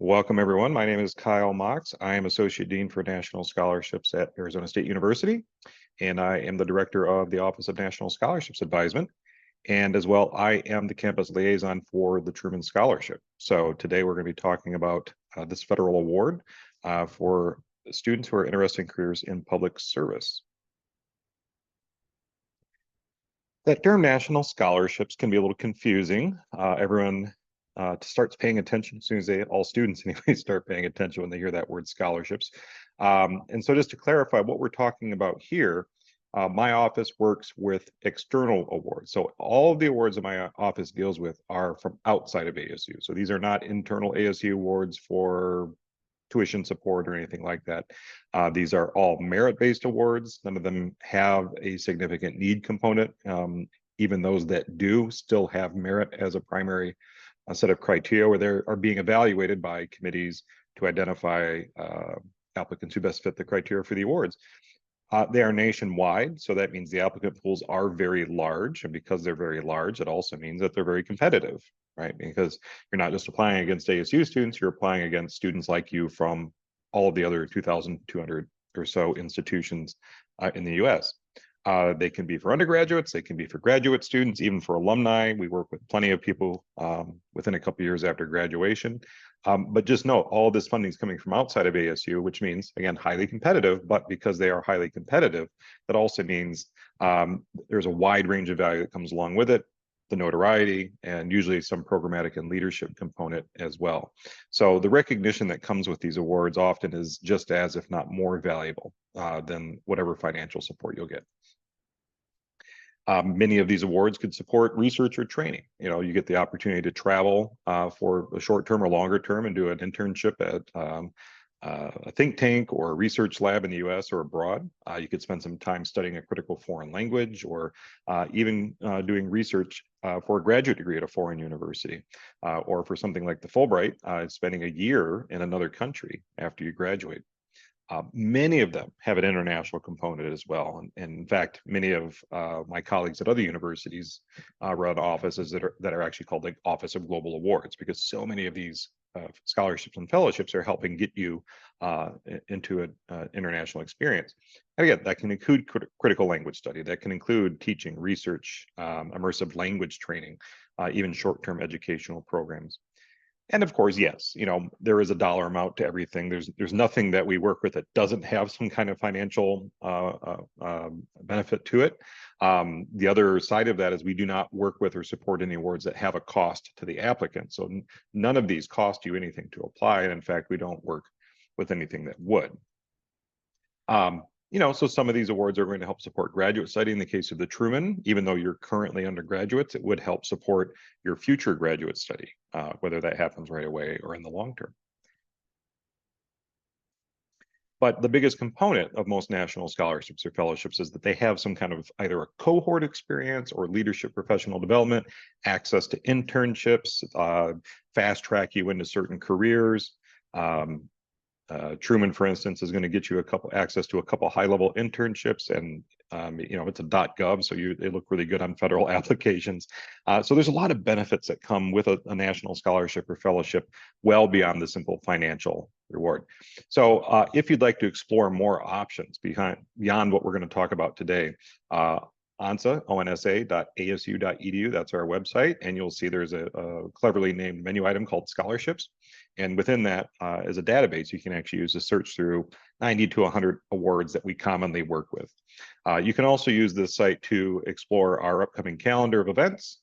Welcome, everyone. My name is Kyle Mox. I am Associate Dean for National Scholarships at Arizona State University, and I am the Director of the Office of National Scholarships Advisement. And as well, I am the campus liaison for the Truman Scholarship. So today we're going to be talking about this federal award for students who are interested in careers in public service. That term national scholarships can be a little confusing. Everyone starts paying attention as soon as all students anyway, start paying attention when they hear that word scholarships. And so just to clarify what we're talking about here, my office works with external awards. So all of the awards that my office deals with are from outside of ASU. So these are not internal ASU awards for tuition support or anything like that. These are all merit-based awards. None of them have a significant need component. Even those that do still have merit as a primary set of criteria where they are being evaluated by committees to identify applicants who best fit the criteria for the awards. They are nationwide, so that means the applicant pools are very large, and because they're very large, it also means that they're very competitive, right? Because you're not just applying against ASU students, you're applying against students like you from all of the other 2,200 or so institutions in the US. They can be for undergraduates, they can be for graduate students, even for alumni. We work with plenty of people within a couple of years after graduation. But just know all this funding is coming from outside of ASU, which means, again, highly competitive. But because they are highly competitive, that also means there's a wide range of value that comes along with it, the notoriety, and usually some programmatic and leadership component as well. So the recognition that comes with these awards often is just as, if not more valuable than whatever financial support you'll get. Many of these awards could support research or training. You know, you get the opportunity to travel for a short term or longer term and do an internship at a think tank or a research lab in the US or abroad. You could spend some time studying a critical foreign language or even doing research for a graduate degree at a foreign university. Or for something like the Fulbright, spending a year in another country after you graduate. Many of them have an international component as well. And in fact, many of my colleagues at other universities run offices that are actually called the Office of Global Awards, because so many of these scholarships and fellowships are helping get you into an international experience. And again, that can include critical language study, that can include teaching, research, immersive language training, even short-term educational programs. And of course, yes, you know, there is a dollar amount to everything. There's nothing that we work with that doesn't have some kind of financial benefit to it. The other side of that is we do not work with or support any awards that have a cost to the applicant. So none of these cost you anything to apply. And in fact, we don't work with anything that would. You know, so some of these awards are going to help support graduate study. In the case of the Truman, even though you're currently undergraduates, it would help support your future graduate study, whether that happens right away or in the long term. But the biggest component of most national scholarships or fellowships is that they have some kind of either a cohort experience or leadership professional development, access to internships, fast track you into certain careers. Truman, for instance, is going to get you access to a couple high-level internships, and you know, it's a .gov, so they look really good on federal applications. So there's a lot of benefits that come with a national scholarship or fellowship, well beyond the simple financial reward. So if you'd like to explore more options beyond what we're going to talk about today, onsa.asu.edu. That's our website, and you'll see there's a cleverly named menu item called scholarships. And within that, as a database, you can actually use to search through 90 to 100 awards that we commonly work with. You can also use this site to explore our upcoming calendar of events,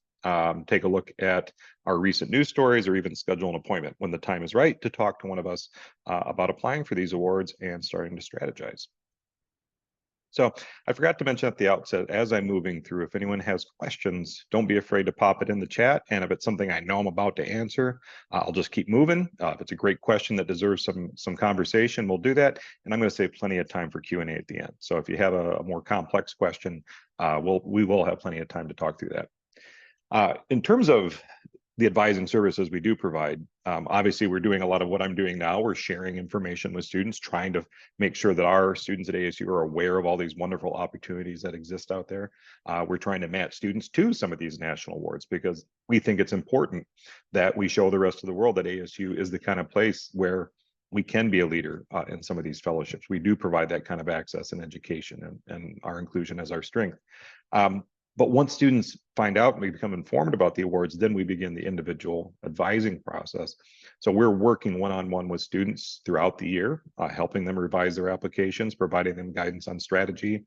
take a look at our recent news stories, or even schedule an appointment when the time is right to talk to one of us about applying for these awards and starting to strategize. So I forgot to mention at the outset, as I'm moving through, if anyone has questions, don't be afraid to pop it in the chat. And if it's something I know I'm about to answer, I'll just keep moving. If it's a great question that deserves some conversation, we'll do that. And I'm going to save plenty of time for Q&A at the end. So if you have a more complex question, we will have plenty of time to talk through that. In terms of the advising services we do provide. Obviously, we're doing a lot of what I'm doing now. We're sharing information with students, trying to make sure that our students at ASU are aware of all these wonderful opportunities that exist out there. We're trying to match students to some of these national awards because we think it's important that we show the rest of the world that ASU is the kind of place where we can be a leader in some of these fellowships. We do provide that kind of access and education, and our inclusion as our strength. But once students find out and we become informed about the awards, then we begin the individual advising process. So we're working one-on-one with students throughout the year, helping them revise their applications, providing them guidance on strategy,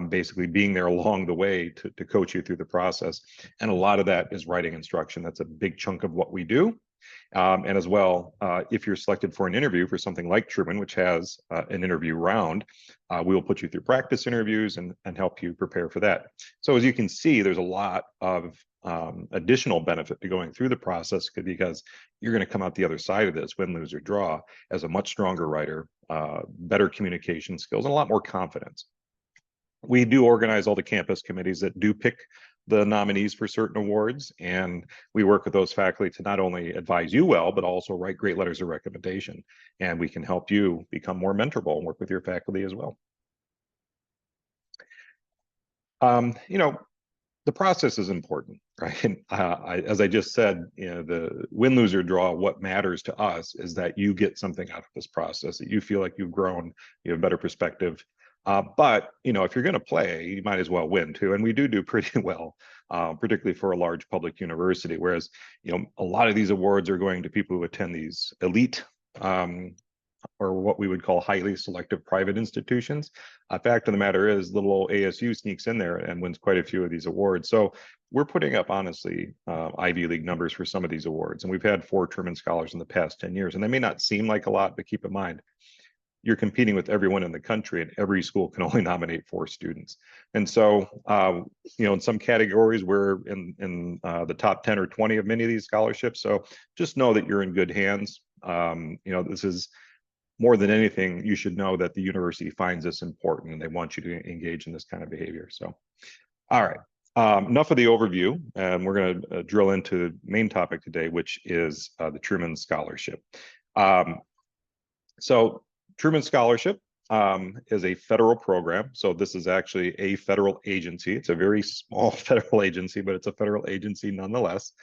basically being there along the way to coach you through the process. And a lot of that is writing instruction. That's a big chunk of what we do. And as well, if you're selected for an interview for something like Truman, which has an interview round, we will put you through practice interviews and help you prepare for that. So as you can see, there's a lot of additional benefit to going through the process because you're going to come out the other side of this, win, lose, or draw, as a much stronger writer, better communication skills, and a lot more confidence. We do organize all the campus committees that do pick the nominees for certain awards, and we work with those faculty to not only advise you well, but also write great letters of recommendation. And we can help you become more mentorable and work with your faculty as well. You know, the process is important, right? As I just said, you know, the win, lose, or draw, what matters to us is that you get something out of this process, that you feel like you've grown, you have better perspective. But, you know, if you're going to play, you might as well win too. And we do pretty well, particularly for a large public university. Whereas, you know, a lot of these awards are going to people who attend these elite or what we would call highly selective private institutions. Fact of the matter is, little old ASU sneaks in there and wins quite a few of these awards. So we're putting up, honestly, Ivy League numbers for some of these awards. And we've had 4 Truman Scholars in the past 10 years. And they may not seem like a lot, but keep in mind, you're competing with everyone in the country, and every school can only nominate 4 students. And so, you know, in some categories, we're in the top 10 or 20 of many of these scholarships. So just know that you're in good hands. You know, this is more than anything, you should know that the university finds this important and they want you to engage in this kind of behavior. So, all right. Enough of the overview, and we're going to drill into the main topic today, which is the Truman Scholarship. So Truman Scholarship is a federal program. So this is actually a federal agency. It's a very small federal agency, but it's a federal agency nonetheless.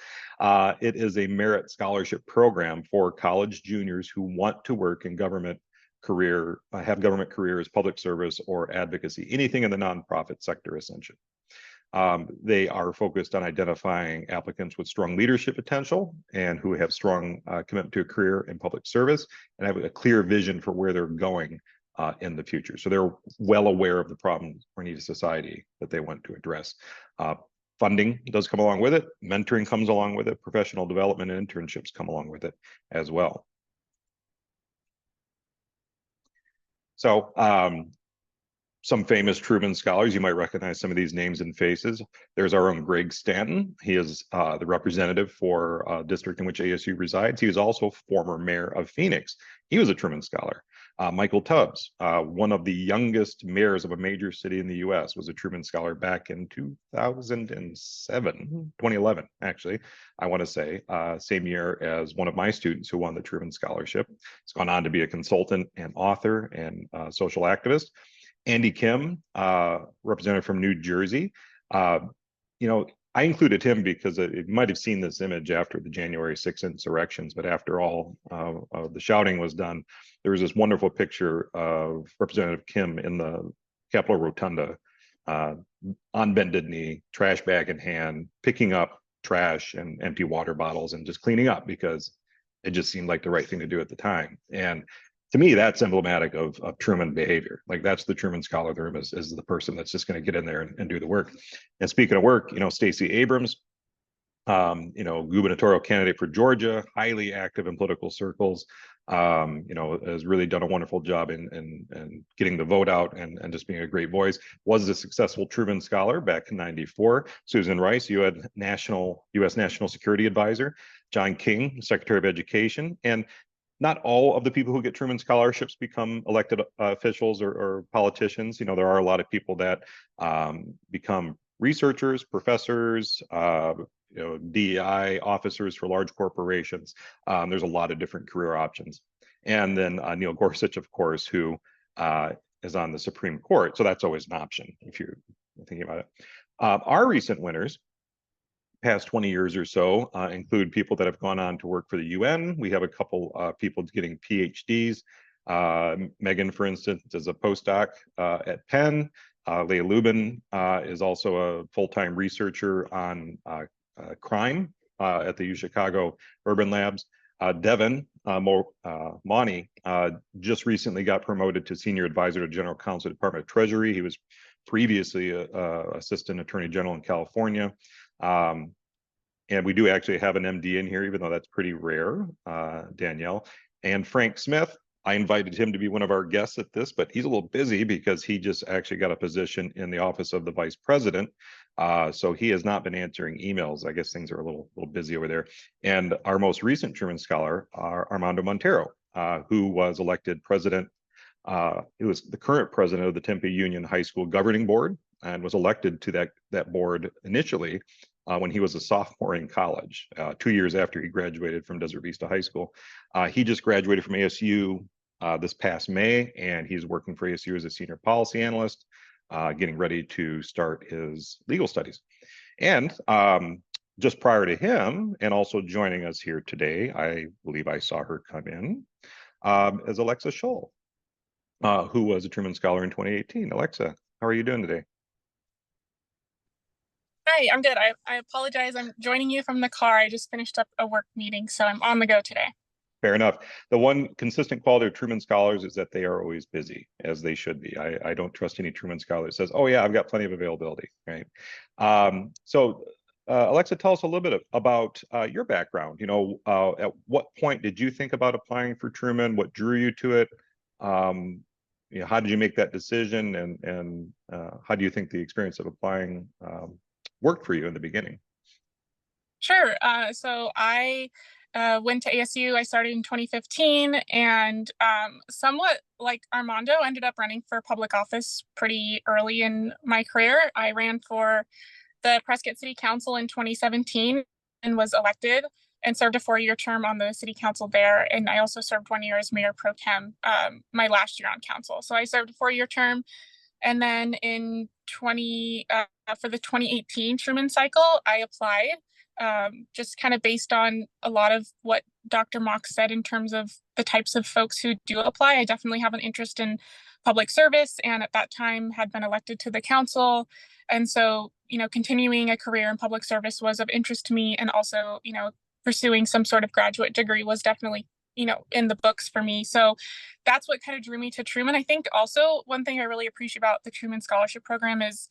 It is a merit scholarship program for college juniors who want to work in government career, have government careers, public service, or advocacy, anything in the nonprofit sector, essentially. They are focused on identifying applicants with strong leadership potential and who have strong commitment to a career in public service and have a clear vision for where they're going in the future. So they're well aware of the problems or needs of society that they want to address. Funding does come along with it. Mentoring comes along with it. Professional development and internships come along with it as well. So some famous Truman Scholars, you might recognize some of these names and faces. There's our own Greg Stanton. He is the representative for a district in which ASU resides. He was also former mayor of Phoenix. He was a Truman Scholar. Michael Tubbs, one of the youngest mayors of a major city in the US, was a Truman Scholar back in 2011, actually, I want to say, same year as one of my students who won the Truman Scholarship. He's gone on to be a consultant and author and social activist. Andy Kim, representative from New Jersey. You know, I included him because you might have seen this image after the January 6th insurrections, but after all the shouting was done, there was this wonderful picture of Representative Kim in the Capitol Rotunda, on bended knee, trash bag in hand, picking up trash and empty water bottles and just cleaning up because it just seemed like the right thing to do at the time. And to me, that's emblematic of Truman behavior. Like, that's the Truman Scholar room, is the person that's just going to get in there and do the work. And speaking of work, you know, Stacey Abrams, you know, gubernatorial candidate for Georgia, highly active in political circles, you know, has really done a wonderful job in getting the vote out and just being a great voice. Was a successful Truman Scholar back in '94. Susan Rice, U.S. National Security Advisor. John King, Secretary of Education. And not all of the people who get Truman Scholarships become elected officials or politicians. You know, there are a lot of people that become researchers, professors, DEI officers for large corporations. There's a lot of different career options. And then Neil Gorsuch, of course, who is on the Supreme Court. So that's always an option if you're thinking about it. Our recent winners, past 20 years or so, include people that have gone on to work for the UN. We have a couple people getting PhDs. Megan, for instance, is a postdoc at Penn. Leah Lubin is also a full-time researcher on crime at the UChicago Urban Labs. Devin Mauney just recently got promoted to Senior Advisor to General Counsel, Department of Treasury. He was previously Assistant Attorney General in California. And we do actually have an MD in here, even though that's pretty rare, Danielle. And Frank Smith, I invited him to be one of our guests at this, but he's a little busy because he just actually got a position in the office of the vice president. So he has not been answering emails. I guess things are a little busy over there. And our most recent Truman Scholar, Armando Montero, who was elected president. He was the current president of the Tempe Union High School Governing Board and was elected to that board initially when he was a sophomore in college, 2 years after he graduated from Desert Vista High School. He just graduated from ASU this past May, and he's working for ASU as a senior policy analyst, getting ready to start his legal studies. And just prior to him, and also joining us here today, I believe I saw her come in, is Alexa Scholl, who was a Truman Scholar in 2018. Alexa, how are you doing today? Hi, I'm good. I apologize. I'm joining you from the car. I just finished up a work meeting, so I'm on the go today. Fair enough. The one consistent quality of Truman Scholars is that they are always busy, as they should be. I don't trust any Truman Scholar that says, oh yeah, I've got plenty of availability, right? Alexa, tell us a little bit about your background. At what point did you think about applying for Truman? What drew you to it? How did you make that decision? And how do you think the experience of applying worked for you in the beginning? Sure. So I went to ASU. I started in 2015, and somewhat like Armando, ended up running for public office pretty early in my career. I ran for the Prescott City Council in 2017 and was elected and served a 4-year term on the city council there. And I also served 1 year as mayor pro tem my last year on council. So I served a 4-year term. And then in for the 2018 Truman cycle, I applied just kind of based on a lot of what Dr. Mock said in terms of the types of folks who do apply. I definitely have an interest in public service, and at that time had been elected to the council. And so, continuing a career in public service was of interest to me, and also, pursuing some sort of graduate degree was definitely, in the books for me. So that's what kind of drew me to Truman. I think also one thing I really appreciate about the Truman Scholarship Program is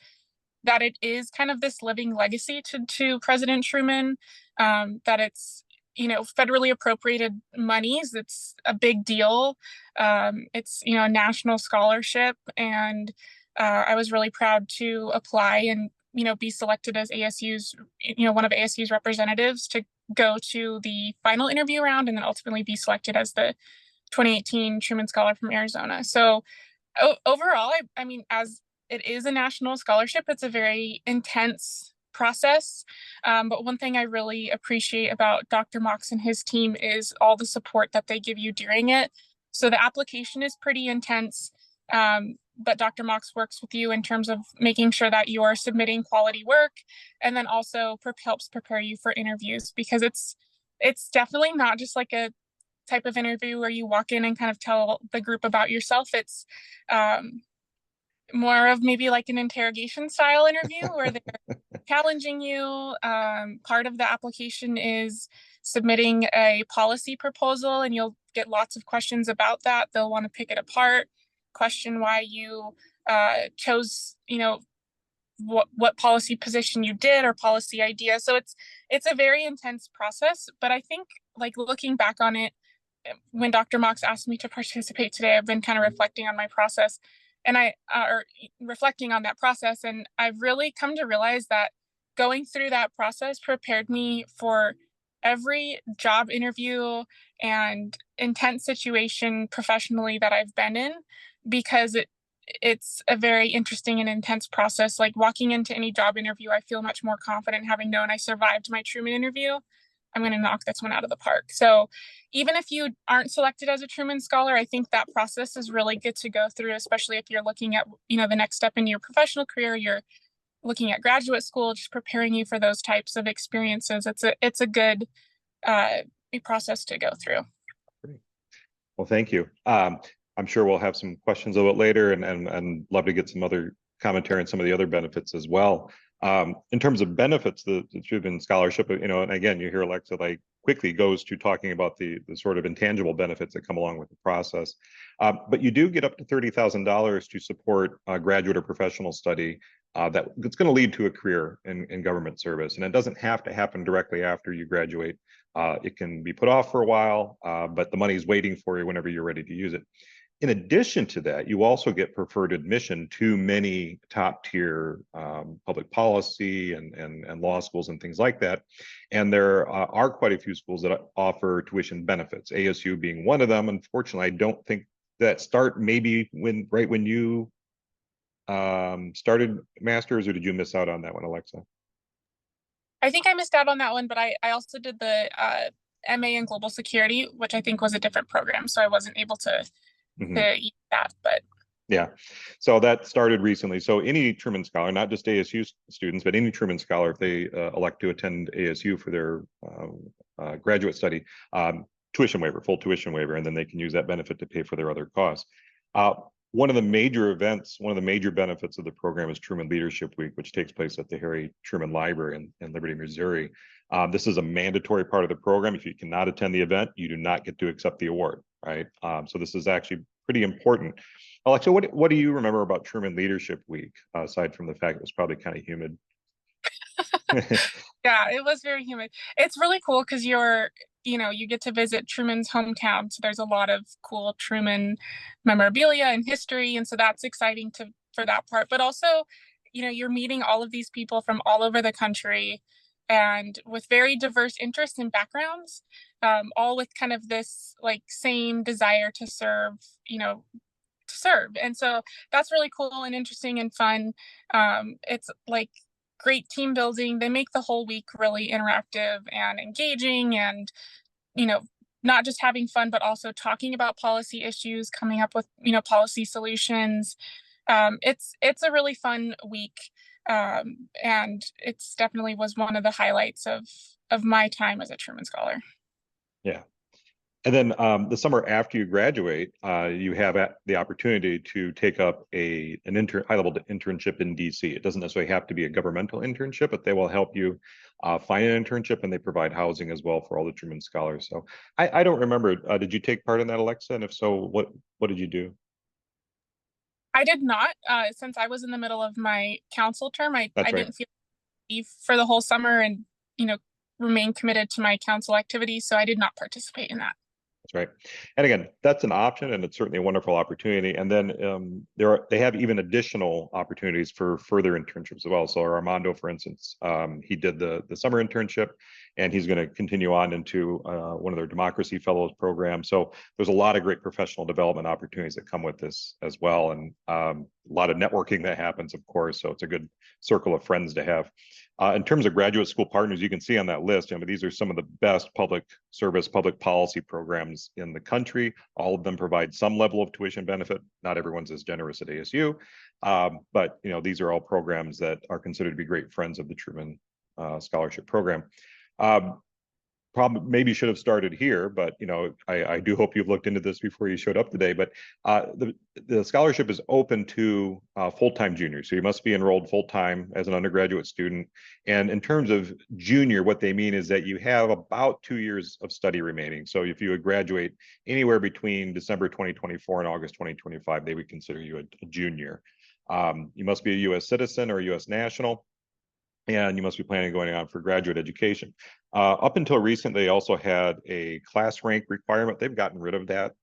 that it is kind of this living legacy to President Truman, that it's, federally appropriated monies. It's a big deal. It's, a national scholarship. And I was really proud to apply and, be selected as ASU's, one of ASU's representatives to go to the final interview round and then ultimately be selected as the 2018 Truman Scholar from Arizona. So overall, I mean, as it is a national scholarship, it's a very intense process. But one thing I really appreciate about Dr. Mox and his team is all the support that they give you during it. So the application is pretty intense, but Dr. Mox works with you in terms of making sure that you're submitting quality work, and then also helps prepare you for interviews, because it's definitely not just like a type of interview where you walk in and kind of tell the group about yourself. It's more of maybe like an interrogation style interview where they're challenging you. Part of the application is submitting a policy proposal, and you'll get lots of questions about that. They'll want to pick it apart, question why you chose, what policy position you did or policy idea. So it's a very intense process. But I think, like, looking back on it, when Dr. Mox asked me to participate today, I've been kind of reflecting on my process, and reflecting on that process. And I've really come to realize that going through that process prepared me for every job interview and intense situation professionally that I've been in, because it's a very interesting and intense process. Like walking into any job interview, I feel much more confident having known I survived my Truman interview. I'm going to knock this one out of the park. So even if you aren't selected as a Truman Scholar, I think that process is really good to go through, especially if you're looking at, the next step in your professional career, you're looking at graduate school, just preparing you for those types of experiences. It's a good process to go through. Great. Well, thank you. I'm sure we'll have some questions a little bit later, and love to get some other commentary on some of the other benefits as well. In terms of benefits, the Truman Scholarship, and again, you hear Alexa like quickly goes to talking about the sort of intangible benefits that come along with the process. But you do get up to $30,000 to support graduate or professional study that's going to lead to a career in government service, and it doesn't have to happen directly after you graduate. It can be put off for a while, but the money is waiting for you whenever you're ready to use it. In addition to that, you also get preferred admission to many top tier public policy and law schools and things like that. And there are quite a few schools that offer tuition benefits, ASU being one of them. Unfortunately, I don't think that start maybe right when you started master's, or did you miss out on that one, Alexa? I think I missed out on that one, but I also did the MA in global security, which I think was a different program. So I wasn't able to use that, but yeah. So that started recently. So any Truman Scholar, not just ASU students, but any Truman Scholar, if they elect to attend ASU for their graduate study, tuition waiver, full tuition waiver, and then they can use that benefit to pay for their other costs. One of the major events, one of the major benefits of the program is Truman Leadership Week, which takes place at the Harry Truman Library in Liberty, Missouri. This is a mandatory part of the program. If you cannot attend the event, you do not get to accept the award, right? So this is actually pretty important. Alexa, what do you remember about Truman Leadership Week, aside from the fact it was probably kind of humid? Yeah, it was very humid. It's really cool because you get to visit Truman's hometown. So there's a lot of cool Truman memorabilia and history. And so that's exciting for that part. But also, you're meeting all of these people from all over the country and with very diverse interests and backgrounds, all with kind of this like same desire to serve, And so that's really cool and interesting and fun. It's like great team building. They make the whole week really interactive and engaging, and not just having fun, but also talking about policy issues, coming up with policy solutions. It's a really fun week, and it's definitely was one of the highlights of my time as a Truman Scholar. Yeah. And then the summer after you graduate, you have the opportunity to take up an high-level internship in DC. It doesn't necessarily have to be a governmental internship, but they will help you find an internship, and they provide housing as well for all the Truman Scholars. So I don't remember. Did you take part in that, Alexa? And if so, what did you do? I did not, since I was in the middle of my council term. I That's right. didn't feel leave for the whole summer and remain committed to my council activities, so I did not participate in that. That's right. And again, that's an option, and it's certainly a wonderful opportunity. And then they have even additional opportunities for further internships as well. So Armando, for instance, he did the summer internship, and he's going to continue on into one of their Democracy Fellows programs. So there's a lot of great professional development opportunities that come with this as well, and a lot of networking that happens, of course. So it's a good circle of friends to have. In terms of graduate school partners, you can see on that list, these are some of the best public service, public policy programs in the country. All of them provide some level of tuition benefit. Not everyone's as generous at ASU, but these are all programs that are considered to be great friends of the Truman Scholarship Program. Probably maybe should have started here, but I do hope you've looked into this before you showed up today. But the scholarship is open to full-time juniors, so you must be enrolled full-time as an undergraduate student. And in terms of junior, what they mean is that you have about 2 years of study remaining. So if you would graduate anywhere between December 2024 and August 2025, they would consider you a junior. You must be a U.S. citizen or a U.S. national, and you must be planning on going on for graduate education. Up until recently, they also had a class rank requirement. They've gotten rid of that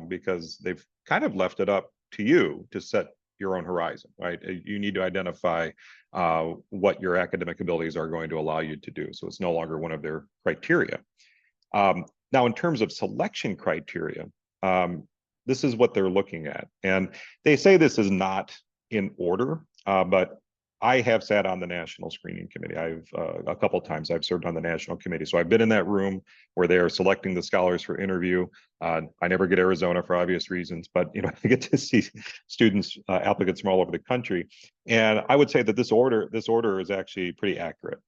because they've kind of left it up to you to set your own horizon, right? You need to identify what your academic abilities are going to allow you to do. So it's no longer one of their criteria. Now, in terms of selection criteria, this is what they're looking at. And they say this is not in order, but I have sat on the national screening committee. I've a couple of times I've served on the national committee, so I've been in that room where they are selecting the scholars for interview. I never get Arizona for obvious reasons, but I get to see students, applicants from all over the country, and I would say that this order is actually pretty accurate.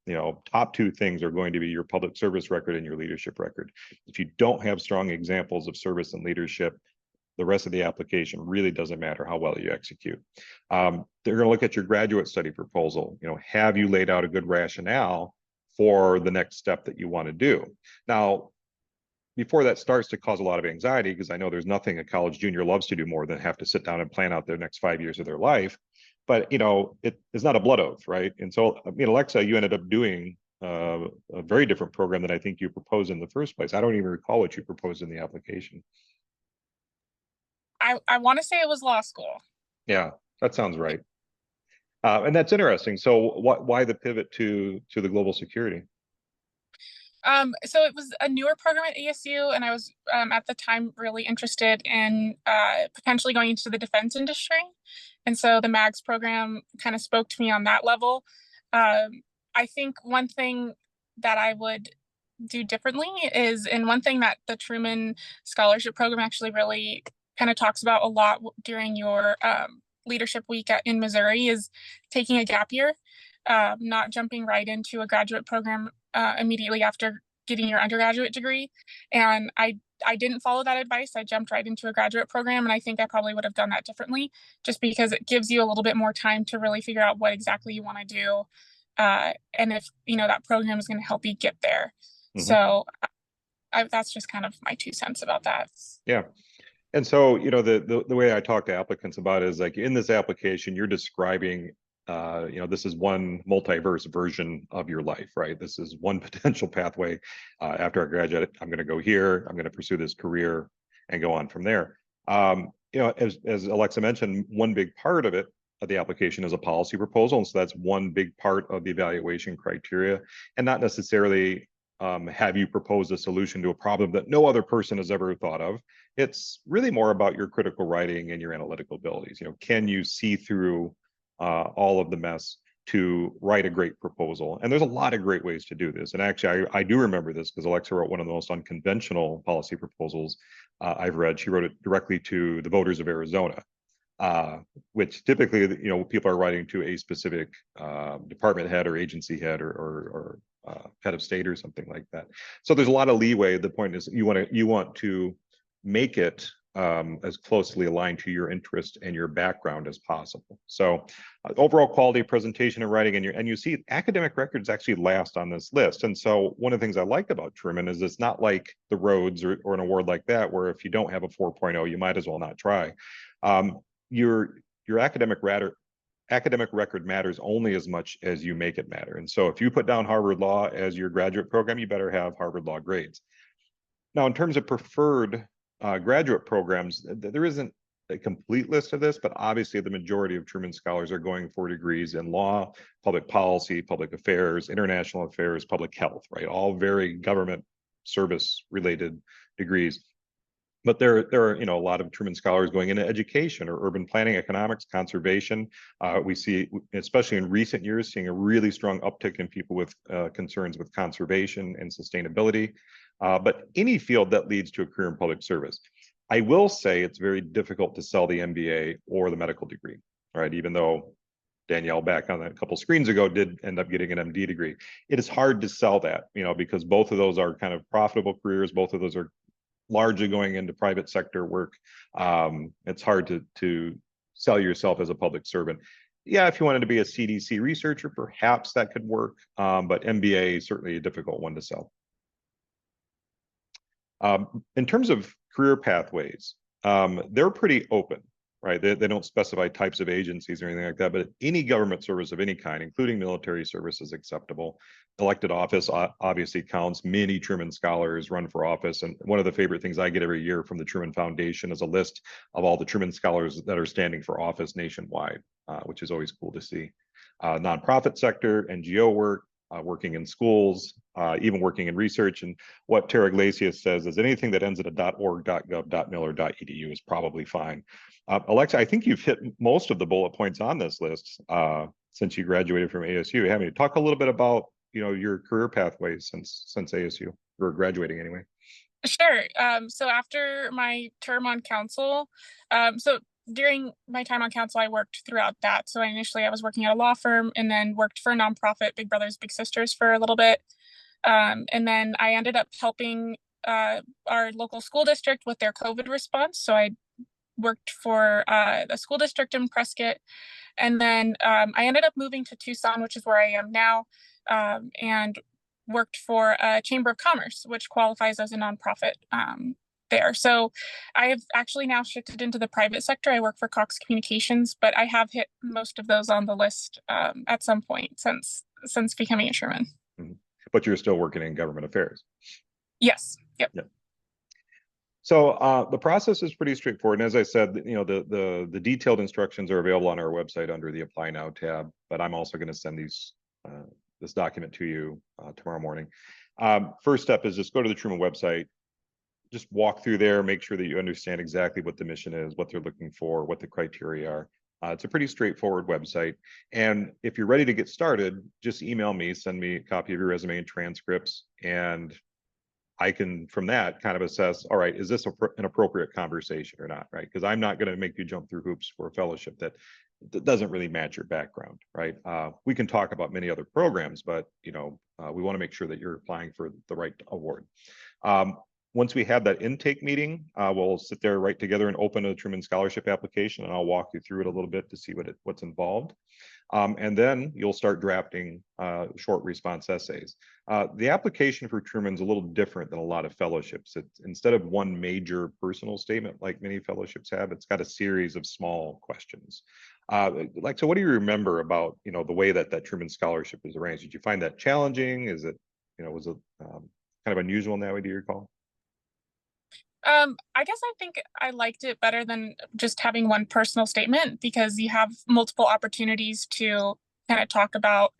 Top two things are going to be your public service record and your leadership record. If you don't have strong examples of service and leadership, the rest of the application really doesn't matter how well you execute. They're going to look at your graduate study proposal. Have you laid out a good rationale for the next step that you want to do? Now, before that starts to cause a lot of anxiety, because I know there's nothing a college junior loves to do more than have to sit down and plan out their next 5 years of their life. But it's not a blood oath, right? And so, Alexa, you ended up doing a very different program than I think you proposed in the first place. I don't even recall what you proposed in the application. I want to say it was law school. Yeah, that sounds right. And that's interesting. So why the pivot to the global security? So it was a newer program at ASU, and I was at the time really interested in potentially going into the defense industry. And so the MAGS program kind of spoke to me on that level. I think one thing that I would do differently is, and one thing that the Truman Scholarship Program actually really kind of talks about a lot during your leadership week in Missouri, is taking a gap year, not jumping right into a graduate program immediately after getting your undergraduate degree. And I didn't follow that advice. I jumped right into a graduate program, and I think I probably would have done that differently, just because it gives you a little bit more time to really figure out what exactly you want to do, and if that program is going to help you get there. Mm-hmm. So that's just kind of my 2 cents about that. Yeah. And so, the way I talk to applicants about it is like, in this application, you're describing, this is one multiverse version of your life, right? This is one potential pathway. After I graduate, I'm going to go here, I'm going to pursue this career and go on from there. As Alexa mentioned, one big part of it, of the application, is a policy proposal. And so that's one big part of the evaluation criteria, and not necessarily have you propose a solution to a problem that no other person has ever thought of. It's really more about your critical writing and your analytical abilities. Can you see through all of the mess to write a great proposal? And there's a lot of great ways to do this. And actually, I do remember this because Alexa wrote one of the most unconventional policy proposals I've read. She wrote it directly to the voters of Arizona, which typically, people are writing to a specific department head or agency head or head of state or something like that. So there's a lot of leeway. The point is, you want to make it as closely aligned to your interest and your background as possible. So overall quality of presentation and writing, and you see academic records actually last on this list. And so one of the things I like about Truman is it's not like the Rhodes or an award like that, where if you don't have a 4.0, you might as well not try. Your academic record matters only as much as you make it matter. And so if you put down Harvard Law as your graduate program, you better have Harvard Law grades. Now, in terms of preferred graduate programs, there isn't a complete list of this, but obviously the majority of Truman Scholars are going for degrees in law, public policy, public affairs, international affairs, public health, right? All very government service related degrees. But there are a lot of Truman Scholars going into education or urban planning, economics, conservation. We see, especially in recent years, seeing a really strong uptick in people with concerns with conservation and sustainability. But any field that leads to a career in public service. I will say it's very difficult to sell the MBA or the medical degree, right? Even though Danielle, back on a couple screens ago, did end up getting an MD degree. It is hard to sell that, because both of those are kind of profitable careers. Both of those are largely going into private sector work. It's hard to sell yourself as a public servant. Yeah, if you wanted to be a CDC researcher, perhaps that could work, but MBA is certainly a difficult one to sell. In terms of career pathways, they're pretty open, right? They don't specify types of agencies or anything like that, but any government service of any kind, including military service, is acceptable. Elected office obviously counts. Many Truman Scholars run for office. And one of the favorite things I get every year from the Truman Foundation is a list of all the Truman Scholars that are standing for office nationwide, which is always cool to see. Nonprofit sector, NGO work, working in schools, even working in research. And what Tara Iglesias says is anything that ends at a .org, .gov, .mil, or .edu is probably fine. Alexa, I think you've hit most of the bullet points on this list since you graduated from ASU. Haven't you? Talk a little bit about your career pathways since ASU, or graduating anyway. Sure. So after my term on council, so during my time on council, I worked throughout that. So initially I was working at a law firm and then worked for a nonprofit, Big Brothers Big Sisters, for a little bit. And then I ended up helping our local school district with their COVID response. So I worked for a school district in Prescott. And then I ended up moving to Tucson, which is where I am now, and worked for a Chamber of Commerce, which qualifies as a nonprofit there. So I have actually now shifted into the private sector. I work for Cox Communications, but I have hit most of those on the list at some point since becoming a Truman. Mm-hmm. But you're still working in government affairs. Yes. Yep. So the process is pretty straightforward. And as I said, the detailed instructions are available on our website under the Apply Now tab. But I'm also going to send this document to you tomorrow morning. First step is just go to the Truman website, just walk through there, make sure that you understand exactly what the mission is, what they're looking for, what the criteria are. It's a pretty straightforward website. And if you're ready to get started, just email me, send me a copy of your resume and transcripts, and I can, from that, kind of assess, all right, is this an appropriate conversation or not, right? Because I'm not going to make you jump through hoops for a fellowship that doesn't really match your background, right? We can talk about many other programs, but we want to make sure that you're applying for the right award. Once we have that intake meeting, we'll sit there right together and open a Truman Scholarship application, and I'll walk you through it a little bit to see what's involved. And then you'll start drafting short response essays. The application for Truman's a little different than a lot of fellowships. Instead of one major personal statement like many fellowships have, it's got a series of small questions. So what do you remember about the way that Truman Scholarship is arranged? Did you find that challenging? Was it kind of unusual in that way? Do you recall? I guess I think I liked it better than just having one personal statement, because you have multiple opportunities to kind of talk about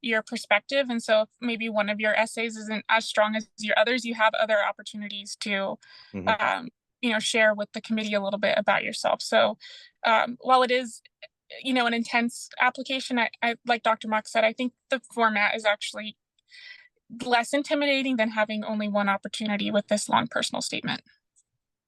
your perspective. And so if maybe one of your essays isn't as strong as your others, you have other opportunities to, share with the committee a little bit about yourself. So while it is, an intense application, I like Dr. Mock said, I think the format is actually less intimidating than having only one opportunity with this long personal statement.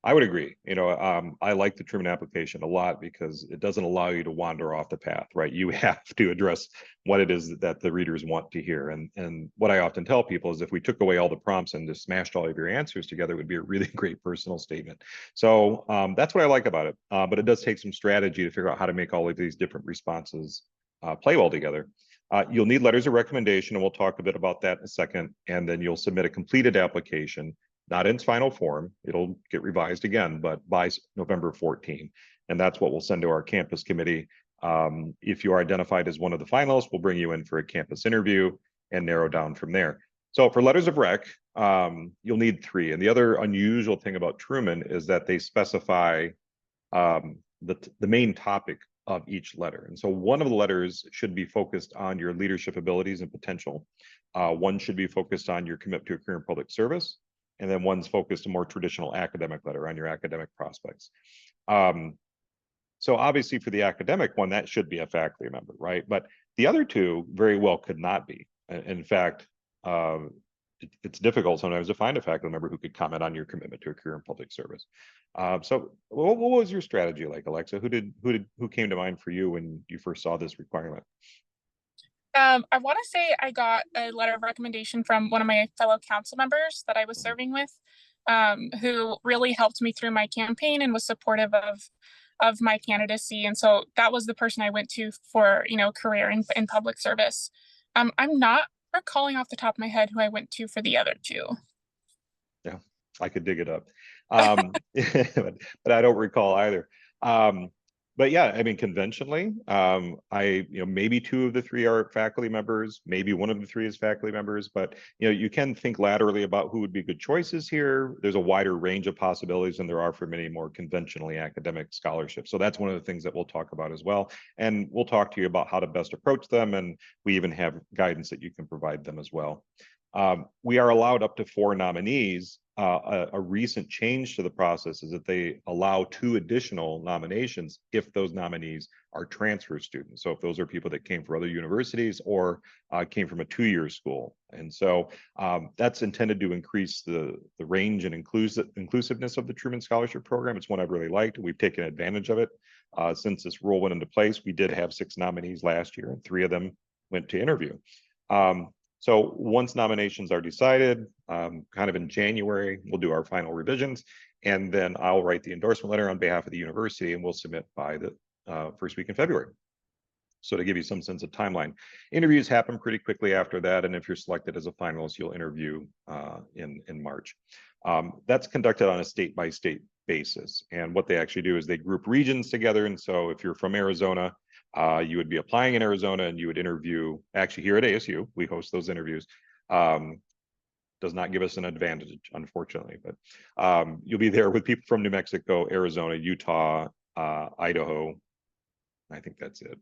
I would agree. I like the Truman application a lot because it doesn't allow you to wander off the path, right? You have to address what it is that the readers want to hear. And what I often tell people is if we took away all the prompts and just smashed all of your answers together, it would be a really great personal statement. So that's what I like about it. But it does take some strategy to figure out how to make all of these different responses play well together. You'll need letters of recommendation, and we'll talk a bit about that in a second. And then you'll submit a completed application, not in its final form. It'll get revised again, but by November 14. And that's what we'll send to our campus committee. If you are identified as one of the finalists, we'll bring you in for a campus interview and narrow down from there. So for letters of rec, you'll need 3. And the other unusual thing about Truman is that they specify the main topic of each letter. And so one of the letters should be focused on your leadership abilities and potential. One should be focused on your commitment to a career in public service. And then one's focused a more traditional academic letter on your academic prospects. So obviously for the academic one, that should be a faculty member, right? But the other 2 very well could not be. In fact, it's difficult sometimes to find a faculty member who could comment on your commitment to a career in public service. So what was your strategy like, Alexa? Who came to mind for you when you first saw this requirement? I want to say I got a letter of recommendation from one of my fellow council members that I was serving with, who really helped me through my campaign and was supportive of my candidacy. And so that was the person I went to for, career in public service. I'm not recalling off the top of my head who I went to for the other 2. Yeah, I could dig it up. But I don't recall either. But yeah, I mean, conventionally, maybe two of the three are faculty members, maybe one of the three is faculty members, but you can think laterally about who would be good choices here. There's a wider range of possibilities than there are for many more conventionally academic scholarships. So that's one of the things that we'll talk about as well. And we'll talk to you about how to best approach them. And we even have guidance that you can provide them as well. We are allowed up to 4 nominees. A recent change to the process is that they allow 2 additional nominations if those nominees are transfer students. So if those are people that came from other universities or came from a 2-year school. And so that's intended to increase the range and inclusiveness of the Truman Scholarship Program. It's one I've really liked. We've taken advantage of it. Since this rule went into place, we did have 6 nominees last year, and 3 of them went to interview. So once nominations are decided, kind of in January, we'll do our final revisions, and then I'll write the endorsement letter on behalf of the university, and we'll submit by the first week in February. So to give you some sense of timeline, interviews happen pretty quickly after that, and if you're selected as a finalist, you'll interview in March. That's conducted on a state-by-state basis, and what they actually do is they group regions together, and so if you're from Arizona, you would be applying in Arizona and you would interview, actually here at ASU, we host those interviews. Does not give us an advantage, unfortunately, but you'll be there with people from New Mexico, Arizona, Utah, Idaho. I think that's it.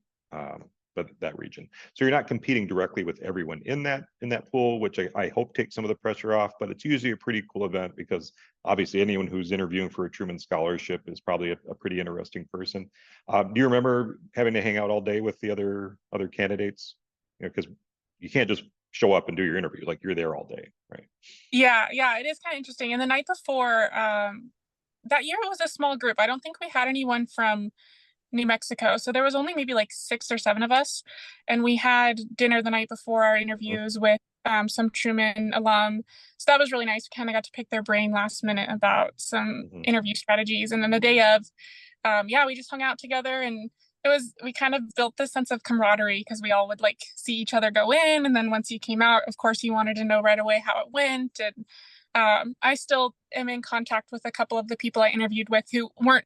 But that region. So you're not competing directly with everyone in that pool, which I hope takes some of the pressure off, but it's usually a pretty cool event because obviously anyone who's interviewing for a Truman Scholarship is probably a pretty interesting person. Do you remember having to hang out all day with the other candidates? Because you can't just show up and do your interview, like you're there all day, right? Yeah, it is kind of interesting. And the night before, that year it was a small group. I don't think we had anyone from New Mexico. So there was only maybe like 6 or 7 of us. And we had dinner the night before our interviews with some Truman alum. So that was really nice. We kind of got to pick their brain last minute about some interview strategies. And then the day of, we just hung out together, and we kind of built this sense of camaraderie because we all would like see each other go in. And then once you came out, of course, you wanted to know right away how it went. And I still am in contact with a couple of the people I interviewed with who weren't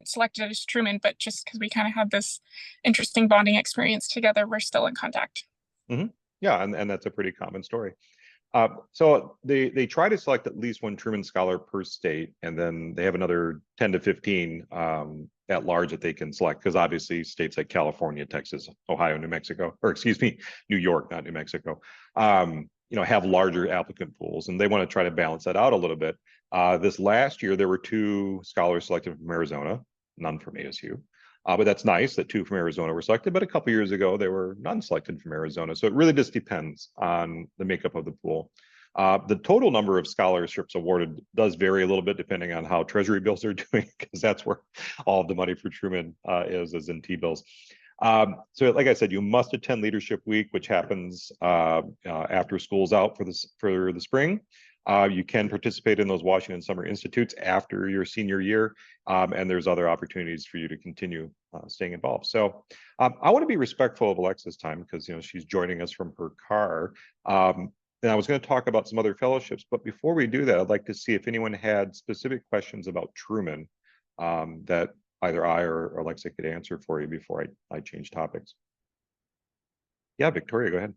selected as Truman, but just because we kind of had this interesting bonding experience together, we're still in contact. Yeah, and that's a pretty common story. So they try to select at least 1 Truman Scholar per state, and then they have another 10 to 15 at large that they can select, because obviously states like California, Texas, Ohio, New Mexico, or excuse me, New York, not New Mexico, have larger applicant pools, and they want to try to balance that out a little bit. This last year, there were 2 scholars selected from Arizona, none from ASU. But that's nice that 2 from Arizona were selected, but a couple years ago, there were none selected from Arizona. So it really just depends on the makeup of the pool. The total number of scholarships awarded does vary a little bit depending on how treasury bills are doing, because that's where all of the money for Truman is in T-bills. So like I said, you must attend Leadership Week, which happens after school's out for the spring. You can participate in those Washington Summer Institutes after your senior year, and there's other opportunities for you to continue staying involved. So I want to be respectful of Alexa's time because she's joining us from her car. And I was going to talk about some other fellowships, but before we do that, I'd like to see if anyone had specific questions about Truman that either I or Alexa could answer for you before I change topics. Yeah, Victoria, go ahead.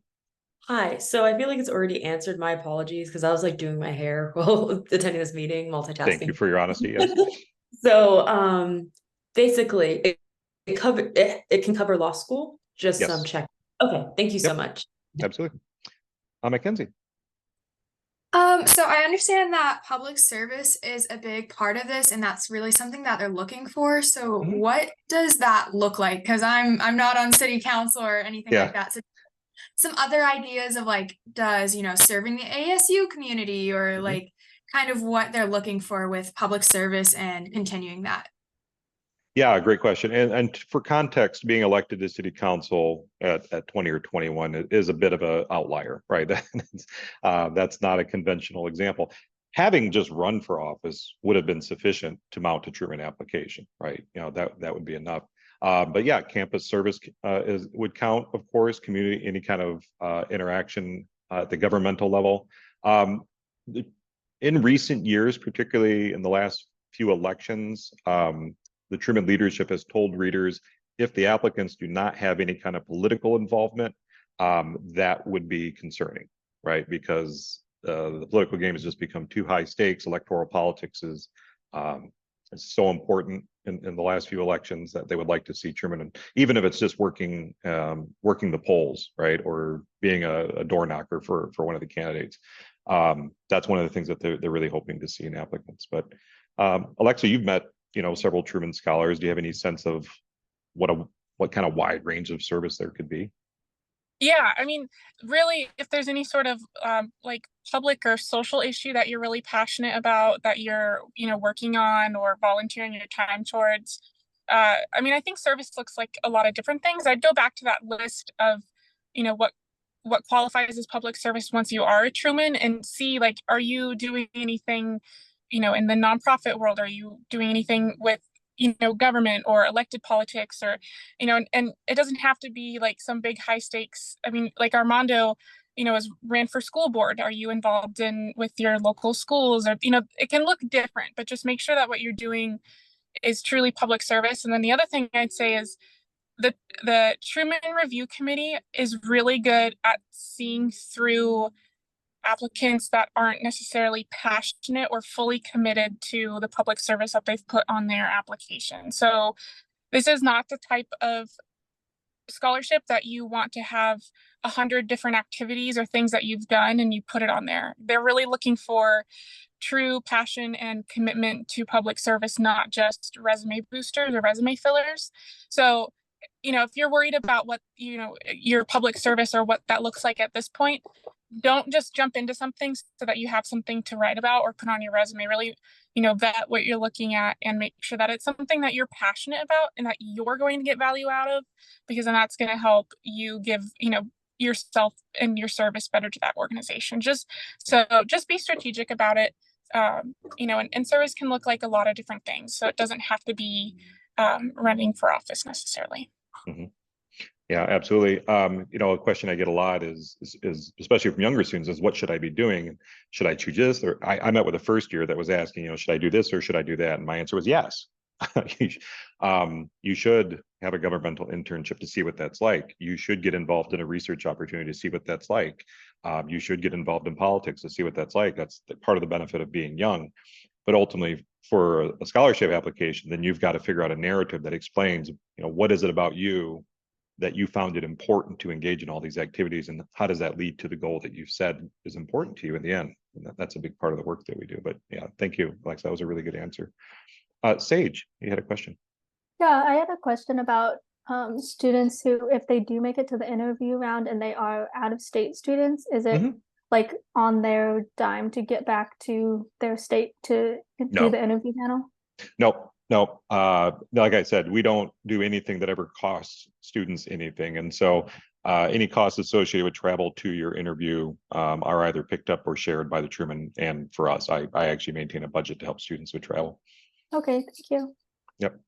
Hi. So I feel like it's already answered. My apologies, because I was like doing my hair while attending this meeting, multitasking. Thank you for your honesty. Yes. So basically it can cover law school, just Yes. some check. Okay, thank you so much. Absolutely. Mackenzie. So I understand that public service is a big part of this, and that's really something that they're looking for. So what does that look like? Because I'm not on city council or anything like that. So some other ideas of like, does serving the ASU community, or like kind of what they're looking for with public service and continuing that. Yeah, great question. And for context, being elected to city council at 20 or 21 is a bit of an outlier, right? That's not a conventional example. Having just run for office would have been sufficient to mount a Truman application, right? That would be enough. But yeah, campus service would count, of course, community, any kind of interaction at the governmental level. In recent years, particularly in the last few elections, the Truman leadership has told readers, if the applicants do not have any kind of political involvement, that would be concerning, right? Because the political game has just become too high stakes. Electoral politics is so important in the last few elections that they would like to see Truman, and even if it's just working the polls, right, or being a door knocker for one of the candidates. That's one of the things that they're really hoping to see in applicants. But Alexa, you've met several Truman scholars. Do you have any sense of what kind of wide range of service there could be? Yeah, I mean, really, if there's any sort of like public or social issue that you're really passionate about, that you're working on or volunteering your time towards, I mean, I think service looks like a lot of different things. I'd go back to that list of what qualifies as public service once you are a Truman, and see, like, are you doing anything in the nonprofit world? Are you doing anything with government or elected politics, or and it doesn't have to be like some big high stakes. I mean, like Armando is ran for school board. Are you involved in with your local schools? Or it can look different, but just make sure that what you're doing is truly public service. And then the other thing I'd say is the Truman Review Committee is really good at seeing through applicants that aren't necessarily passionate or fully committed to the public service that they've put on their application. So this is not the type of scholarship that you want to have 100 different activities or things that you've done and you put it on there. They're really looking for true passion and commitment to public service, not just resume boosters or resume fillers. So if you're worried about what your public service or what that looks like at this point, don't just jump into something so that you have something to write about or put on your resume. Really vet what you're looking at and make sure that it's something that you're passionate about and that you're going to get value out of, because then that's going to help you give yourself and your service better to that organization. Just be strategic about it. And service can look like a lot of different things, so it doesn't have to be running for office necessarily. Mm-hmm. Yeah, absolutely. A question I get a lot is especially from younger students, is what should I be doing? Should I choose this? Or I met with a first year that was asking, should I do this or should I do that? And my answer was yes. You should have a governmental internship to see what that's like. You should get involved in a research opportunity to see what that's like. You should get involved in politics to see what that's like. That's part of the benefit of being young. But ultimately, for a scholarship application, then you've got to figure out a narrative that explains, what is it about you that you found it important to engage in all these activities, and how does that lead to the goal that you've said is important to you in the end? And that's a big part of the work that we do. But yeah, thank you, Alex. That was a really good answer. Sage, you had a question. Yeah, I had a question about students who, if they do make it to the interview round and they are out-of-state students, is it like on their dime to get back to their state to do the interview panel? No. Like I said, we don't do anything that ever costs students anything. And so any costs associated with travel to your interview are either picked up or shared by the Truman. And for us, I actually maintain a budget to help students with travel. Okay, thank you. Yep.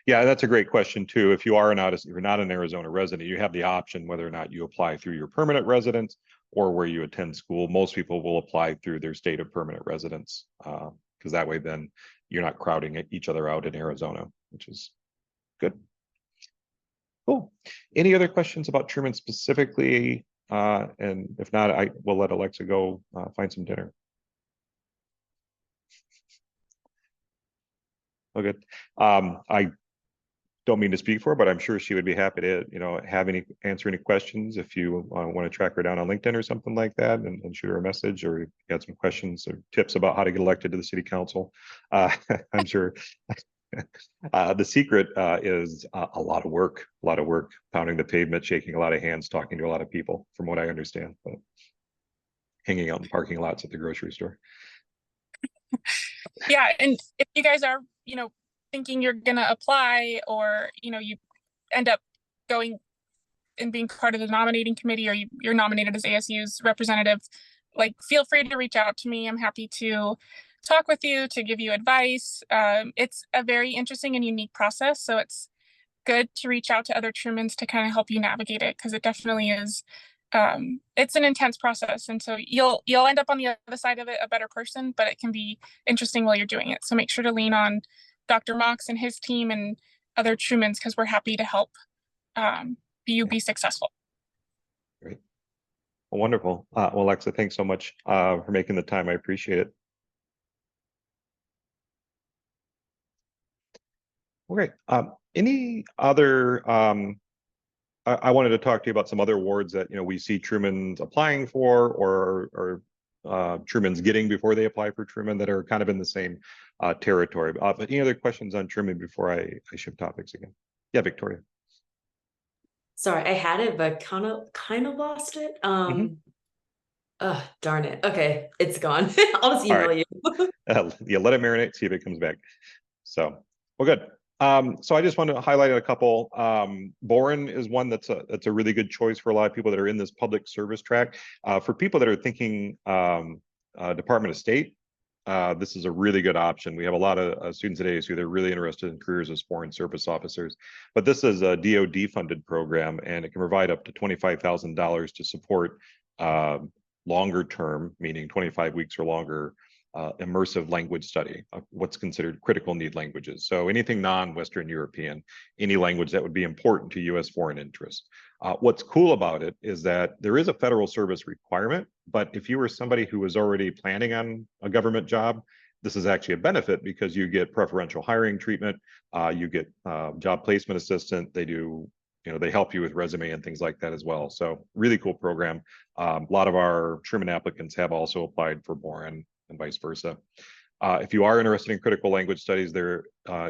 Yeah, that's a great question too. If you are you're not an Arizona resident, you have the option whether or not you apply through your permanent residence or where you attend school. Most people will apply through their state of permanent residence, because that way then you're not crowding each other out in Arizona, which is good. Cool. Any other questions about Truman specifically? And if not, I will let Alexa go find some dinner. Okay. I don't mean to speak for her, but I'm sure she would be happy to, answer any questions if you want to track her down on LinkedIn or something like that, and shoot her a message, or if you had some questions or tips about how to get elected to the city council. I'm sure the secret is a lot of work, pounding the pavement, shaking a lot of hands, talking to a lot of people, from what I understand, but hanging out in parking lots at the grocery store. Yeah, and if you guys are, thinking you're gonna apply, or you end up going and being part of the nominating committee, or you're nominated as ASU's representative, like, feel free to reach out to me. I'm happy to talk with you, to give you advice. It's a very interesting and unique process, so it's good to reach out to other Trumans to kind of help you navigate it, because it definitely is. It's an intense process, and so you'll end up on the other side of it a better person, but it can be interesting while you're doing it. So make sure to lean on Dr. Mox and his team and other Trumans, because we're happy to help you be successful. Great. Well, wonderful. Well, Alexa, thanks so much for making the time. I appreciate it. Okay. Any other I wanted to talk to you about some other awards that we see Truman's applying for, or Truman's getting before they apply for Truman, that are kind of in the same territory. But any other questions on Truman before I shift topics again? Yeah, Victoria. Sorry, I had it, but kind of lost it. Darn it. Okay, it's gone. I'll just email you. Yeah, let it marinate, see if it comes back. So, well, good. So I just want to highlight a couple. Boren is one that's a really good choice for a lot of people that are in this public service track. For people that are thinking Department of State, this is a really good option. We have a lot of students at ASU that are really interested in careers as foreign service officers, but this is a DoD funded program, and it can provide up to $25,000 to support longer term, meaning 25 weeks or longer, immersive language study of what's considered critical need languages. So anything non-Western European, any language that would be important to U.S. foreign interests. What's cool about it is that there is a federal service requirement, but if you were somebody who was already planning on a government job, this is actually a benefit because you get preferential hiring treatment, you get job placement assistant, they do, they help you with resume and things like that as well. So really cool program. A lot of our Truman applicants have also applied for Boren and vice versa. If you are interested in critical language studies, there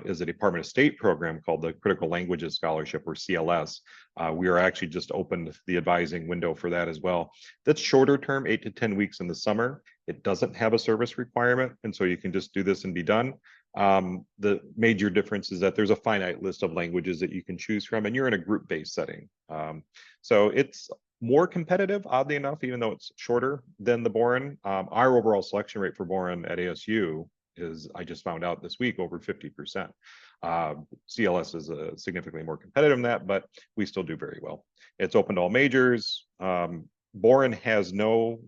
is a Department of State program called the Critical Languages Scholarship, or CLS. We are actually just opened the advising window for that as well. That's shorter term, 8 to 10 weeks in the summer. It doesn't have a service requirement, and so you can just do this and be done. The major difference is that there's a finite list of languages that you can choose from, and you're in a group-based setting. So it's more competitive, oddly enough, even though it's shorter than the Boren. Our overall selection rate for Boren at ASU is, I just found out this week, over 50%. CLS is significantly more competitive than that, but we still do very well. It's open to all majors. Boren has no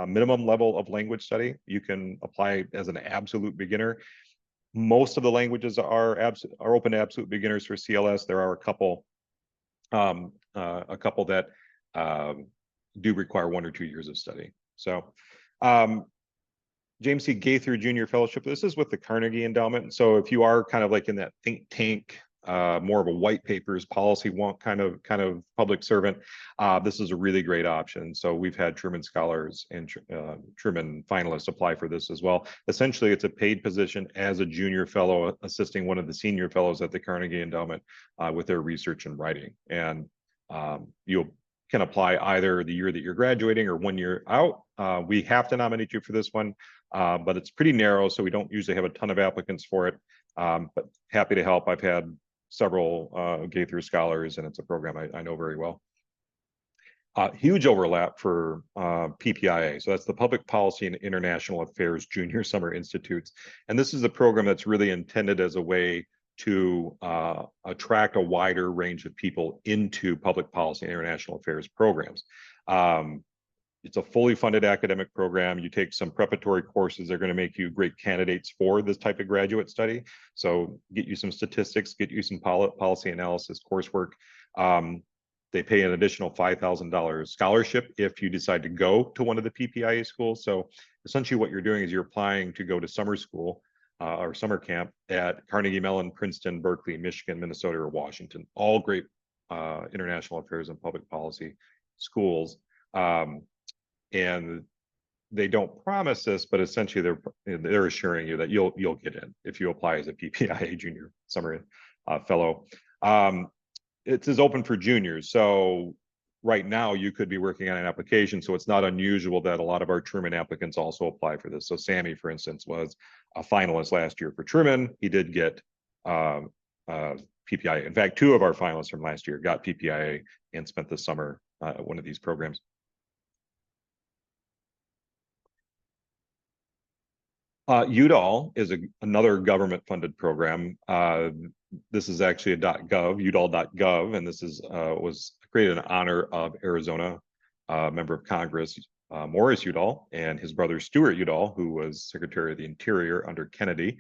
minimum level of language study. You can apply as an absolute beginner. Most of the languages are open to absolute beginners for CLS. There are a couple that do require 1 or 2 years of study. So James C. Gaither Junior Fellowship, this is with the Carnegie Endowment. So if you are kind of like in that think tank, more of a white papers policy wonk kind of public servant, this is a really great option. So we've had Truman scholars and Truman finalists apply for this as well. Essentially, it's a paid position as a junior fellow assisting one of the senior fellows at the Carnegie Endowment with their research and writing. And you can apply either the year that you're graduating or 1 year out. We have to nominate you for this one, but it's pretty narrow, so we don't usually have a ton of applicants for it, but happy to help. I've had several Gaither scholars, and it's a program I know very well. Huge overlap for PPIA. So that's the Public Policy and International Affairs Junior Summer Institutes. And this is a program that's really intended as a way to attract a wider range of people into public policy and international affairs programs. It's a fully funded academic program. You take some preparatory courses that are going to make you great candidates for this type of graduate study. So get you some statistics, get you some policy analysis coursework. They pay an additional $5,000 scholarship if you decide to go to one of the PPIA schools. So essentially what you're doing is you're applying to go to summer school or summer camp at Carnegie Mellon, Princeton, Berkeley, Michigan, Minnesota, or Washington, all great international affairs and public policy schools. And they don't promise this, but essentially they're assuring you that you'll get in if you apply as a PPIA junior summer fellow. It is open for juniors, so right now you could be working on an application, so it's not unusual that a lot of our Truman applicants also apply for this. So Sammy, for instance, was a finalist last year for Truman. He did get PPIA. In fact, 2 of our finalists from last year got PPIA and spent the summer at one of these programs. UDAL is another government-funded program. This is actually a .gov, udal.gov, and this is was created in honor of Arizona member of Congress Morris Udall and his brother Stuart Udall, who was Secretary of the Interior under Kennedy.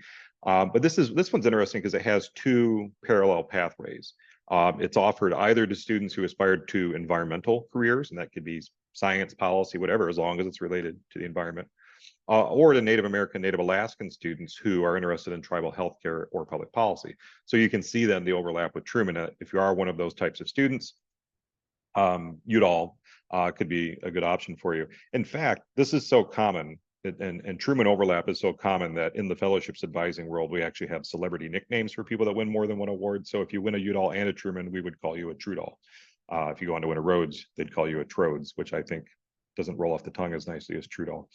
But this one's interesting because it has two parallel pathways. It's offered either to students who aspire to environmental careers, and that could be science, policy, whatever, as long as it's related to the environment, or to Native American, Native Alaskan students who are interested in tribal healthcare or public policy. So you can see then the overlap with Truman. If you are one of those types of students, Udall could be a good option for you. In fact, this is so common, and Truman overlap is so common that in the fellowships advising world, we actually have celebrity nicknames for people that win more than one award. So if you win a Udall and a Truman, we would call you a Trudall. If you go on to win a Rhodes, they'd call you a Trodes, which I think doesn't roll off the tongue as nicely as Trudall.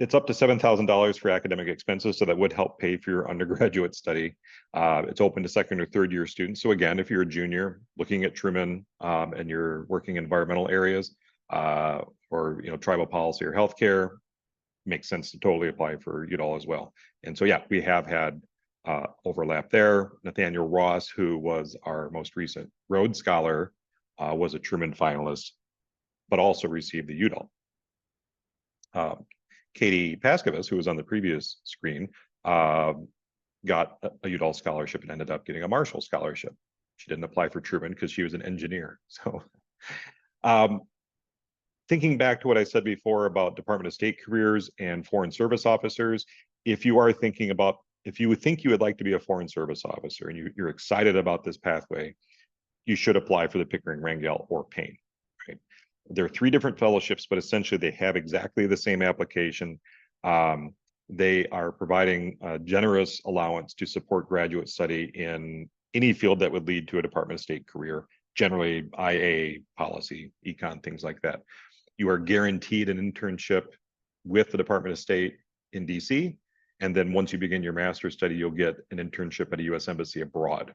It's up to $7,000 for academic expenses, so that would help pay for your undergraduate study. It's open to second or third year students. So again, if you're a junior looking at Truman and you're working in environmental areas or tribal policy or healthcare, makes sense to totally apply for Udall as well. And so yeah, we have had overlap there. Nathaniel Ross, who was our most recent Rhodes Scholar, was a Truman finalist, but also received the Udall. Katie Paskovas, who was on the previous screen, got a Udall scholarship and ended up getting a Marshall scholarship. She didn't apply for Truman because she was an engineer. So thinking back to what I said before about Department of State careers and Foreign Service officers, if you think you would like to be a Foreign Service officer and you're excited about this pathway, you should apply for the Pickering, Rangel, or Payne. Right? There are 3 different fellowships, but essentially they have exactly the same application. They are providing a generous allowance to support graduate study in any field that would lead to a Department of State career, generally IA, policy, econ, things like that. You are guaranteed an internship with the Department of State in DC. And then once you begin your master's study, you'll get an internship at a U.S. embassy abroad.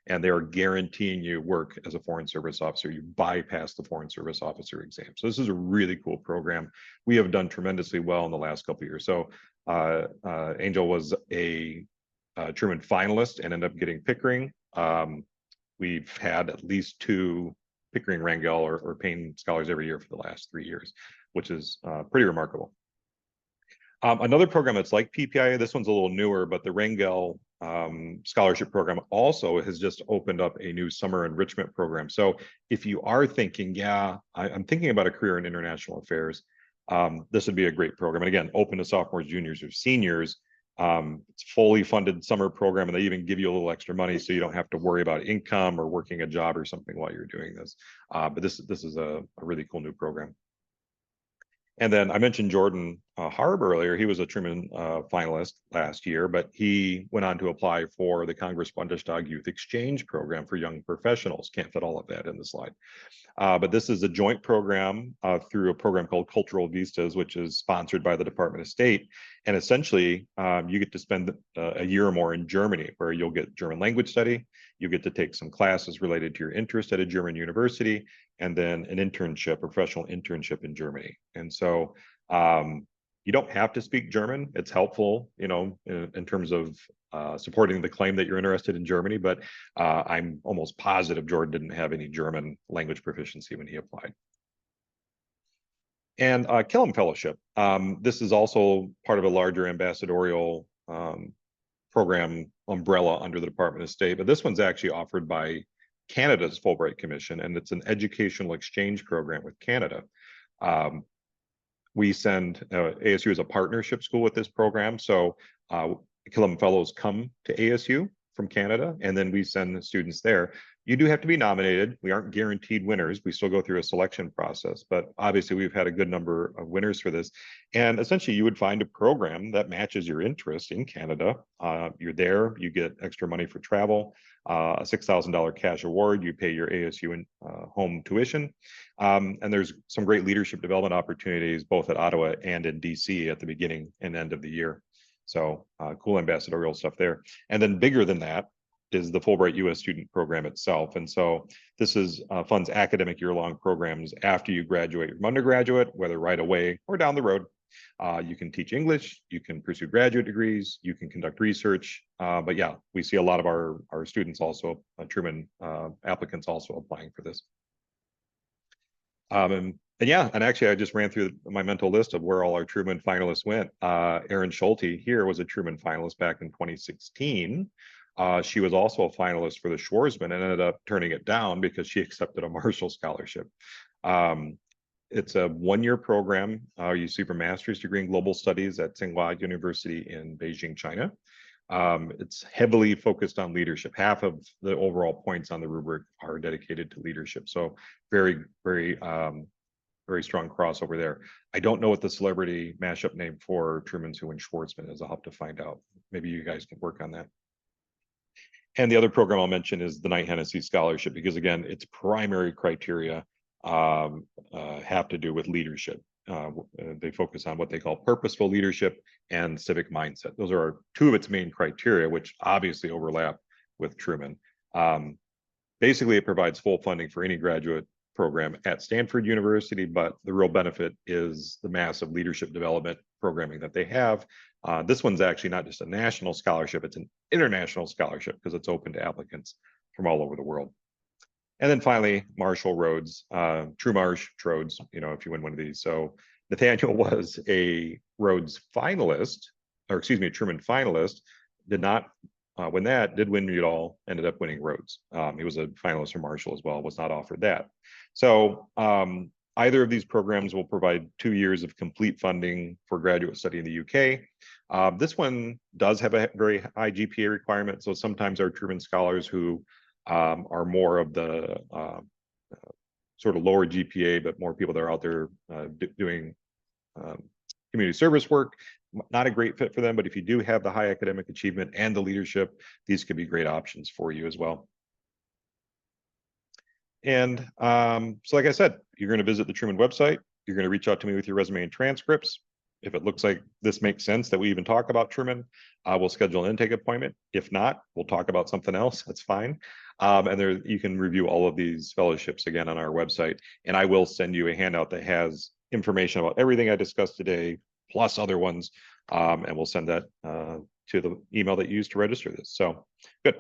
And they are guaranteeing you work as a Foreign Service officer. You bypass the Foreign Service officer exam. So this is a really cool program. We have done tremendously well in the last couple of years. So Angel was a Truman finalist and ended up getting Pickering. We've had at least 2 Pickering, Rangel, or Payne scholars every year for the last 3 years, which is pretty remarkable. Another program that's like PPIA, this one's a little newer, but the Rangel scholarship program also has just opened up a new summer enrichment program. So if you are thinking, yeah, I'm thinking about a career in international affairs, this would be a great program. And again, open to sophomores, juniors, or seniors. It's fully funded summer program, and they even give you a little extra money so you don't have to worry about income or working a job or something while you're doing this. But this is a really cool new program. And then I mentioned Jordan Harb earlier. He was a Truman finalist last year, but he went on to apply for the Congress Bundestag Youth Exchange Program for young professionals. Can't fit all of that in the slide. But this is a joint program through a program called Cultural Vistas, which is sponsored by the Department of State. And essentially, you get to spend a year or more in Germany, where you'll get German language study. You get to take some classes related to your interest at a German university, and then an internship, a professional internship in Germany. And so you don't have to speak German. It's helpful, in terms of supporting the claim that you're interested in Germany, but I'm almost positive Jordan didn't have any German language proficiency when he applied. And Killam Fellowship. This is also part of a larger ambassadorial program umbrella under the Department of State, but this one's actually offered by Canada's Fulbright Commission, and it's an educational exchange program with Canada. We send ASU as a partnership school with this program, so Killam Fellows come to ASU from Canada, and then we send the students there. You do have to be nominated. We aren't guaranteed winners. We still go through a selection process, but obviously we've had a good number of winners for this. And essentially you would find a program that matches your interest in Canada. You're there, you get extra money for travel, a $6,000 cash award, you pay your ASU and home tuition. And there's some great leadership development opportunities both at Ottawa and in DC at the beginning and end of the year. So cool ambassadorial stuff there. And then bigger than that is the Fulbright U.S. student program itself. And so this is funds academic year-long programs after you graduate from undergraduate, whether right away or down the road. You can teach English, you can pursue graduate degrees, you can conduct research. But yeah, we see a lot of our students also, Truman applicants also applying for this. And And yeah, and actually, I just ran through my mental list of where all our Truman finalists went. Erin Schulte here was a Truman finalist back in 2016. She was also a finalist for the Schwarzman and ended up turning it down because she accepted a Marshall Scholarship. It's a one-year program. You receive a master's degree in global studies at Tsinghua University in Beijing, China. It's heavily focused on leadership. Half of the overall points on the rubric are dedicated to leadership. So very, very strong crossover there. I don't know what the celebrity mashup name for Truman Sue and Schwartzman is. I'll have to find out. Maybe you guys can work on that. And the other program I'll mention is the Knight Hennessy Scholarship, because again, its primary criteria have to do with leadership. They focus on what they call purposeful leadership and civic mindset. Those are two of its main criteria, which obviously overlap with Truman. Basically, it provides full funding for any graduate program at Stanford University, but the real benefit is the massive leadership development programming that they have. This one's actually not just a national scholarship, it's an international scholarship because it's open to applicants from all over the world. And then finally, Marshall Rhodes, True Marsh Rhodes, you know, if you win one of these. So Nathaniel was a Rhodes finalist, or excuse me, a Truman finalist, did not win that, did win it all, ended up winning Rhodes. He was a finalist for Marshall as well, was not offered that. So either of these programs will provide 2 years of complete funding for graduate study in the UK. This one does have a very high GPA requirement. So sometimes our Truman scholars who are more of the sort of lower GPA, but more people that are out there doing community service work, not a great fit for them. But if you do have the high academic achievement and the leadership, these could be great options for you as well. And so like I said, you're going to visit the Truman website. You're going to reach out to me with your resume and transcripts. If it looks like this makes sense that we even talk about Truman, we'll schedule an intake appointment. If not, we'll talk about something else. That's fine. And there you can review all of these fellowships again on our website. And I will send you a handout that has information about everything I discussed today, plus other ones. And we'll send that to the email that you used to register this. So good.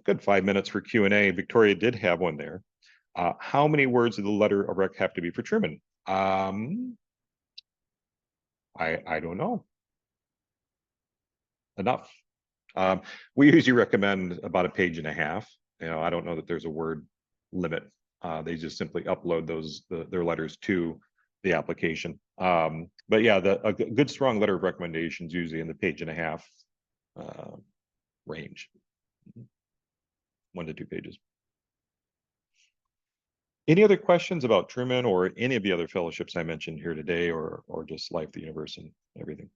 Good 5 minutes for Q&A. Victoria did have one there. How many words of the letter of rec have to be for Truman? I don't know. Enough. We usually recommend about 1.5 pages. You know, I don't know that there's a word limit. They just simply upload their letters to the application. But yeah, a good strong letter of recommendations usually in the 1.5 page range. 1 to 2 pages. Any other questions about Truman or any of the other fellowships I mentioned here today, or just life, the universe, and everything?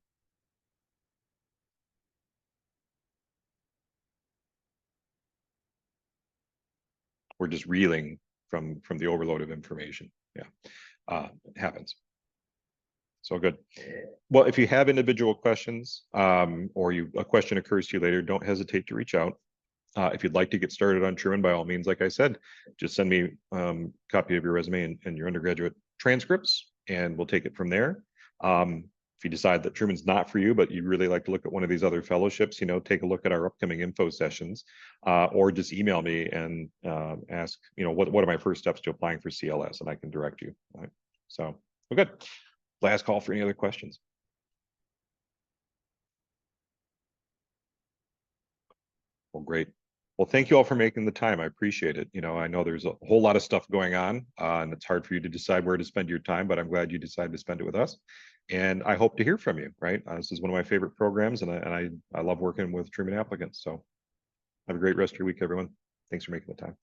We're just reeling from the overload of information. Yeah, it happens. So good. Well, if you have individual questions or a question occurs to you later, don't hesitate to reach out. If you'd like to get started on Truman, by all means, like I said, just send me a copy of your resume and your undergraduate transcripts, and we'll take it from there. If you decide that Truman's not for you, but you'd really like to look at one of these other fellowships, you know, take a look at our upcoming info sessions, or just email me and ask, you know, what are my first steps to applying for CLS, and I can direct you. Right? So, well, good. Last call for any other questions. Well, great. Well, thank you all for making the time. I appreciate it. You know, I know there's a whole lot of stuff going on, and it's hard for you to decide where to spend your time, but I'm glad you decided to spend it with us. And I hope to hear from you, right? This is one of my favorite programs, and I love working with Truman applicants. So have a great rest of your week, everyone. Thanks for making the time.